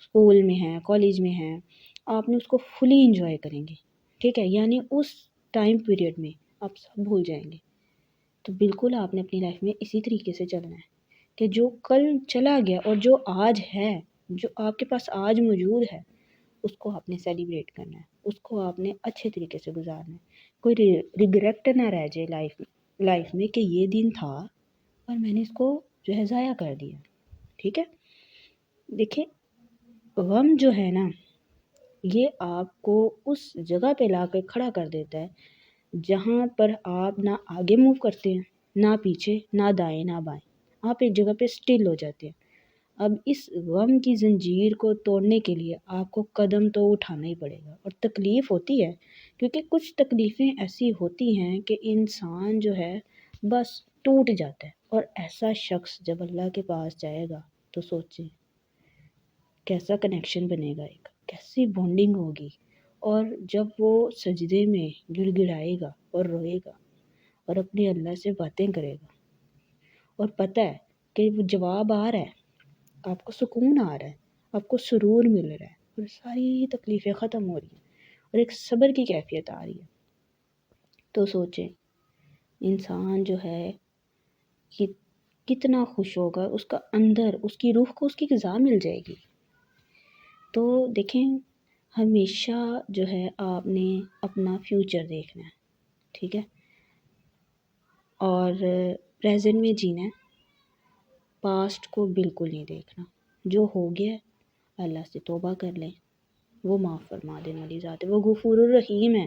School میں ہیں، college میں ہیں، آپ نے اس کو فلی انجوائے کریں گے، ٹھیک ہے، یعنی اس ٹائم پیریڈ میں آپ سب بھول جائیں گے۔ تو بالکل آپ نے اپنی لائف میں اسی طریقے سے چلنا ہے کہ جو کل چلا گیا اور جو آج ہے، جو آپ کے پاس آج موجود ہے، اس کو آپ نے سیلیبریٹ کرنا ہے، اس کو آپ نے اچھے طریقے سے گزارنا ہے۔ کوئی ریگریٹ نہ رہ جائے لائف میں کہ یہ دن تھا اور میں نے اس کو جو ہے ضائع کر دیا، ٹھیک ہے۔ دیکھیں، غم جو ہے نا، یہ آپ کو اس جگہ پہ لا کے کھڑا کر دیتا ہے جہاں پر آپ نہ آگے موو کرتے ہیں، نہ پیچھے، نہ دائیں نہ بائیں، آپ ایک جگہ پہ سٹل ہو جاتے ہیں۔ اب اس غم کی زنجیر کو توڑنے کے لیے آپ کو قدم تو اٹھانا ہی پڑے گا، اور تکلیف ہوتی ہے، کیونکہ کچھ تکلیفیں ایسی ہوتی ہیں کہ انسان جو ہے بس ٹوٹ جاتا ہے، اور ایسا شخص جب اللہ کے پاس جائے گا تو سوچیں کیسا کنیکشن بنے گا، ایک کیسی بانڈنگ ہوگی، اور جب وہ سجدے میں گڑ گڑائے گا اور روئے گا اور اپنے اللہ سے باتیں کرے گا، اور پتہ ہے کہ وہ جواب آ رہا ہے، آپ کو سکون آ رہا ہے، آپ کو سرور مل رہا ہے، اور ساری تکلیفیں ختم ہو رہی ہیں، اور ایک صبر کی کیفیت آ رہی ہے، تو سوچیں انسان جو ہے کہ کتنا خوش ہوگا، اس کا اندر، اس کی روح کو اس کی غذا مل جائے گی۔ تو دیکھیں، ہمیشہ جو ہے آپ نے اپنا فیوچر دیکھنا ہے، ٹھیک ہے، اور پریزنٹ میں جینا ہے، پاسٹ کو بالکل نہیں دیکھنا۔ جو ہو گیا ہے اللہ سے توبہ کر لیں، وہ معاف فرما دینے والی ذات ہے، وہ غفور الرحیم ہے۔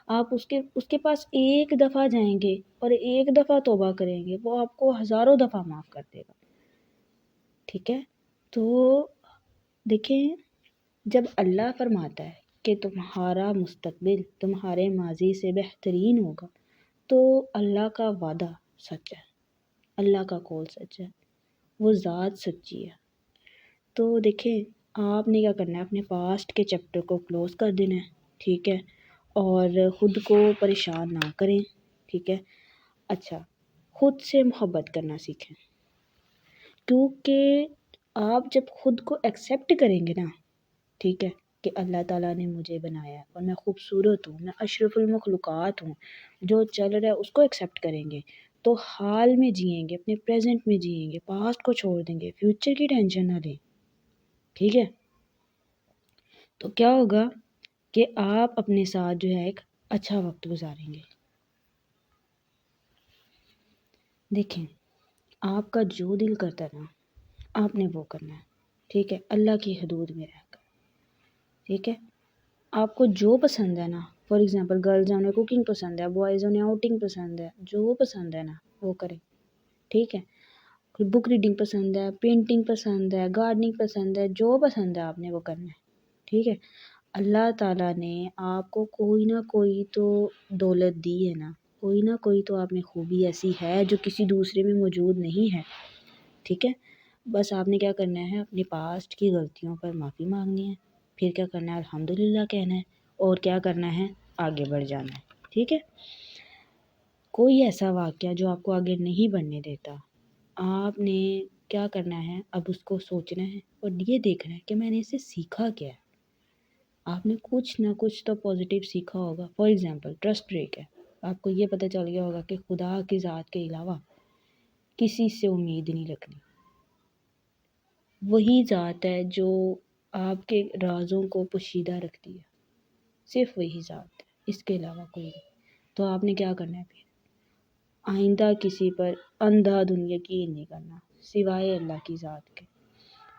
آپ اس کے پاس ایک دفعہ جائیں گے اور ایک دفعہ توبہ کریں گے، وہ آپ کو ہزاروں دفعہ معاف کر دے گا، ٹھیک ہے۔ تو دیکھیں، جب اللہ فرماتا ہے کہ تمہارا مستقبل تمہارے ماضی سے بہترین ہوگا، تو اللہ کا وعدہ سچ ہے، اللہ کا قول سچ ہے، وہ ذات سچی ہے۔ تو دیکھیں، آپ نے کیا کرنا ہے، اپنے پاسٹ کے چیپٹر کو کلوز کر دینا ہے، ٹھیک ہے، اور خود کو پریشان نہ کریں، ٹھیک ہے۔ اچھا، خود سے محبت کرنا سیکھیں، کیونکہ آپ جب خود کو ایکسیپٹ کریں گے نا، ٹھیک ہے، کہ اللہ تعالیٰ نے مجھے بنایا ہے اور میں خوبصورت ہوں، میں اشرف المخلوقات ہوں، جو چل رہا ہے اس کو ایکسیپٹ کریں گے، تو حال میں جئیں گے، اپنے پریزنٹ میں جئیں گے، پاسٹ کو چھوڑ دیں گے، فیوچر کی ٹینشن نہ لیں، ٹھیک ہے۔ تو کیا ہوگا کہ آپ اپنے ساتھ جو ہے ایک اچھا وقت گزاریں گے۔ دیکھیں، آپ کا جو دل کرتا ہے نا، آپ نے وہ کرنا ہے، ٹھیک ہے، اللہ کی حدود میں رہ کر، ٹھیک ہے۔ آپ کو جو پسند ہے نا، فار ایگزامپل گرلز انہیں کوکنگ پسند ہے، بوائز انہیں آؤٹنگ پسند ہے، جو پسند ہے نا وہ کریں، ٹھیک ہے۔ کوئی بک ریڈنگ پسند ہے، پینٹنگ پسند ہے، گارڈننگ پسند ہے، جو پسند ہے آپ نے وہ کرنا ہے، ٹھیک ہے۔ اللہ تعالیٰ نے آپ کو کوئی نہ کوئی تو دولت دی ہے نا، کوئی نہ کوئی تو آپ میں خوبی ایسی ہے جو کسی دوسرے میں موجود نہیں ہے، ٹھیک ہے۔ بس آپ نے کیا کرنا ہے، اپنے پاسٹ کی غلطیوں پر معافی مانگنی ہے، پھر کیا کرنا ہے، الحمدللہ کہنا ہے، اور کیا کرنا ہے، آگے بڑھ جانا ہے، ٹھیک ہے۔ کوئی ایسا واقعہ جو آپ کو آگے نہیں بڑھنے دیتا، آپ نے کیا کرنا ہے، اب اس کو سوچنا ہے اور یہ دیکھنا ہے کہ میں نے اسے سیکھا کیا ہے۔ آپ نے کچھ نہ کچھ تو پازیٹیو سیکھا ہوگا، فار ایگزامپل ٹرسٹ بریک ہے، آپ کو یہ پتہ چل گیا ہوگا کہ خدا کی ذات کے علاوہ کسی سے امید نہیں رکھنی، وہی ذات ہے جو آپ کے رازوں کو پوشیدہ رکھتی ہے، صرف وہی ذات ہے، اس کے علاوہ کوئی نہیں۔ تو آپ نے کیا کرنا ہے، پھر آئندہ کسی پر اندھا دھند یقین نہیں کرنا سوائے اللہ کی ذات کے۔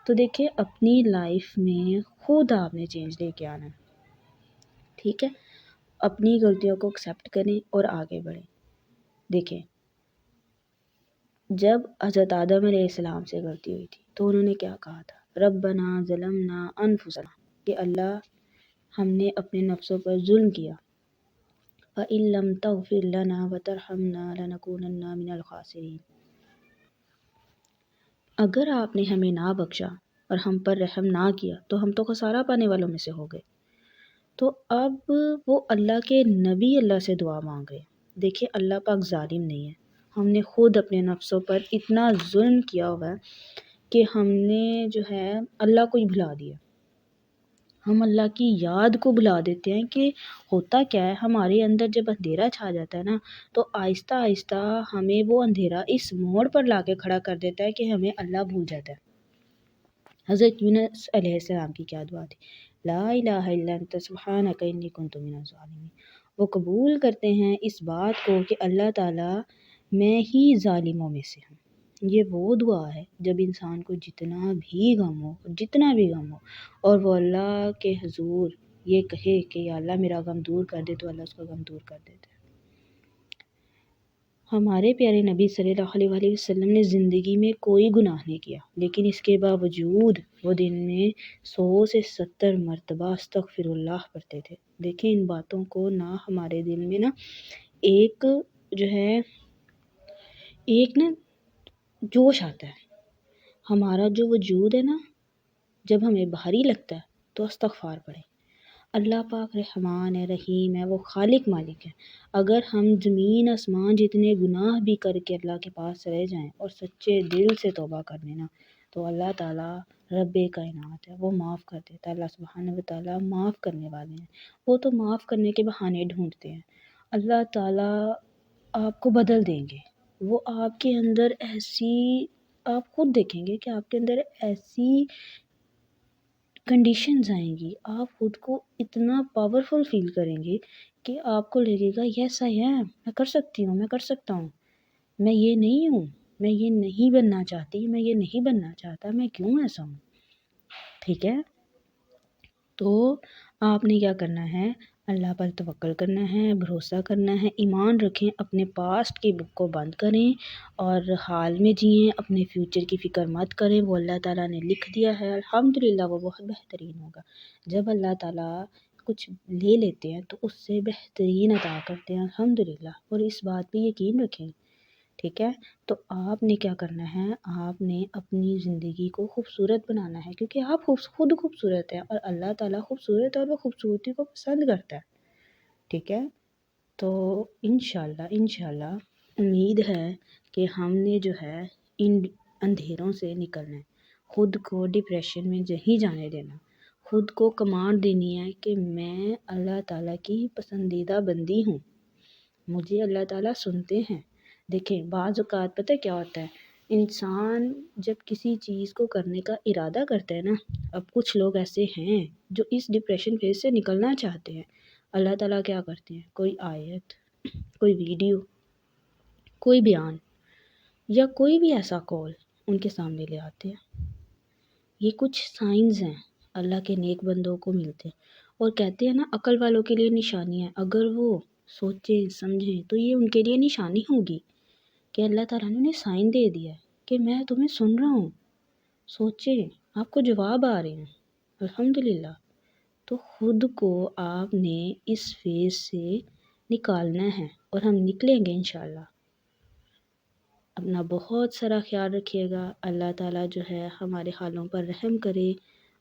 تو دیکھیں، اپنی لائف میں خود آپ نے چینج لے کے آنا ہے، ٹھیک ہے۔ اپنی غلطیوں کو ایکسیپٹ کریں اور آگے بڑھیں۔ دیکھیں، جب حضرت آدم علیہ السلام سے غلطی ہوئی تھی تو انہوں نے کیا کہا تھا، ربنا ظلمنا انفسنا، کہ اللہ ہم نے اپنے نفسوں پر ظلم کیا، فَإِن لَّمْ تَغْفِرْ لَنَا وَتَرْحَمْنَا لَنَكُونَنَّ مِنَ الْخَاسِرِينَ، اگر آپ نے ہمیں نہ بخشا اور ہم پر رحم نہ کیا تو ہم تو خسارہ پانے والوں میں سے ہو گئے۔ تو اب وہ اللہ کے نبی اللہ سے دعا مانگ رہے ہیں۔ دیکھیں، اللہ پاک ظالم نہیں ہے، ہم نے خود اپنے نفسوں پر اتنا ظلم کیا ہوا ہے کہ ہم نے جو ہے اللہ کو ہی بھلا دیا، ہم اللہ کی یاد کو بلا دیتے ہیں کہ ہوتا کیا ہے ہمارے اندر جب اندھیرا چھا جاتا ہے نا تو آہستہ آہستہ ہمیں وہ اندھیرا اس موڑ پر لا کے کھڑا کر دیتا ہے کہ ہمیں اللہ بھول جاتا ہے۔ حضرت یونس علیہ السلام کی کیا دعا تھی؟ لا الہ الا انت سبحانک انی کنت من الظالمین۔ وہ قبول کرتے ہیں اس بات کو کہ اللہ تعالیٰ میں ہی ظالموں میں سے ہوں۔ یہ وہ دعا ہے جب انسان کو جتنا بھی غم ہو اور وہ اللہ کے حضور یہ کہے کہ یا اللہ میرا غم دور کر دے تو اللہ اس کا غم دور کر دیتا ہے۔ ہمارے پیارے نبی صلی اللہ علیہ وآلہ وسلم نے زندگی میں کوئی گناہ نہیں کیا، لیکن اس کے باوجود وہ دن میں 100 سے 70 مرتبہ استغفر اللہ پڑھتے تھے۔ دیکھیں ان باتوں کو نہ ہمارے دل میں نا ایک جو ہے ایک نا جوش آتا ہے، ہمارا جو وجود ہے نا جب ہمیں بھاری لگتا ہے تو استغفار پڑھیں۔ اللہ پاک رحمان ہے، رحیم ہے، وہ خالق مالک ہے۔ اگر ہم زمین آسمان جتنے گناہ بھی کر کے اللہ کے پاس چلے جائیں اور سچے دل سے توبہ کر لینا تو اللہ تعالیٰ رب کائنات ہے، وہ معاف کر دیتا ہے۔ اللہ سبحانہ و تعالیٰ معاف کرنے والے ہیں، وہ تو معاف کرنے کے بہانے ڈھونڈتے ہیں۔ اللہ تعالیٰ آپ کو بدل دیں گے، وہ آپ کے اندر ایسی آپ خود دیکھیں گے کہ آپ کے اندر ایسی کنڈیشنز آئیں گی، آپ خود کو اتنا پاورفل فیل کریں گے کہ آپ کو لگے گا یس آئی ایم، میں کر سکتی ہوں، میں کر سکتا ہوں، میں یہ نہیں ہوں، میں یہ نہیں بننا چاہتی، میں یہ نہیں بننا چاہتا، میں کیوں ایسا ہوں۔ ٹھیک ہے، تو آپ نے کیا کرنا ہے، اللہ پر توکل کرنا ہے، بھروسہ کرنا ہے، ایمان رکھیں، اپنے پاسٹ کی بک کو بند کریں اور حال میں جئیں، اپنے فیوچر کی فکر مت کریں، وہ اللہ تعالیٰ نے لکھ دیا ہے، الحمدللہ وہ بہت بہترین ہوگا۔ جب اللہ تعالیٰ کچھ لے لیتے ہیں تو اس سے بہترین عطا کرتے ہیں، الحمدللہ، اور اس بات پہ یقین رکھیں۔ ٹھیک ہے، تو آپ نے کیا کرنا ہے، آپ نے اپنی زندگی کو خوبصورت بنانا ہے، کیونکہ آپ خود خوبصورت ہیں اور اللہ تعالیٰ خوبصورت اور وہ خوبصورتی کو پسند کرتا ہے۔ ٹھیک ہے، تو انشاءاللہ امید ہے کہ ہم نے جو ہے ان اندھیروں سے نکلنا ہے، خود کو ڈپریشن میں نہیں جانے دینا، خود کو کمانڈ دینی ہے کہ میں اللہ تعالیٰ کی پسندیدہ بندی ہوں، مجھے اللہ تعالیٰ سنتے ہیں۔ دیکھیں بعض اوقات پتہ کیا ہوتا ہے، انسان جب کسی چیز کو کرنے کا ارادہ کرتا ہے نا، اب کچھ لوگ ایسے ہیں جو اس ڈپریشن فیز سے نکلنا چاہتے ہیں، اللہ تعالیٰ کیا کرتے ہیں، کوئی آیت، کوئی ویڈیو، کوئی بیان یا کوئی بھی ایسا کال ان کے سامنے لے آتے ہیں۔ یہ کچھ سائنز ہیں اللہ کے نیک بندوں کو ملتے ہیں، اور کہتے ہیں نا عقل والوں کے لیے نشانی ہے، اگر وہ سوچیں سمجھیں تو یہ ان کے لیے نشانی ہوگی کہ اللہ تعالیٰ نے انہیں سائن دے دیا ہے کہ میں تمہیں سن رہا ہوں، سوچیں آپ کو جواب آ رہے ہیں، الحمدللہ۔ تو خود کو آپ نے اس فیز سے نکالنا ہے اور ہم نکلیں گے انشاءاللہ۔ اپنا بہت سارا خیال رکھیے گا، اللہ تعالیٰ جو ہے ہمارے حالوں پر رحم کرے،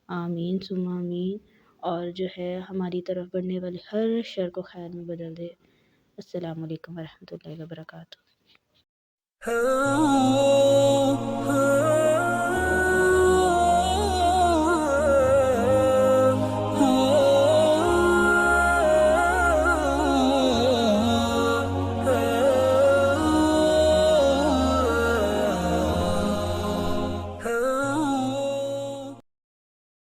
آمین ثم آمین، اور جو ہے ہماری طرف بڑھنے والے ہر شر کو خیر میں بدل دے۔ السلام علیکم ورحمۃ اللہ وبرکاتہ۔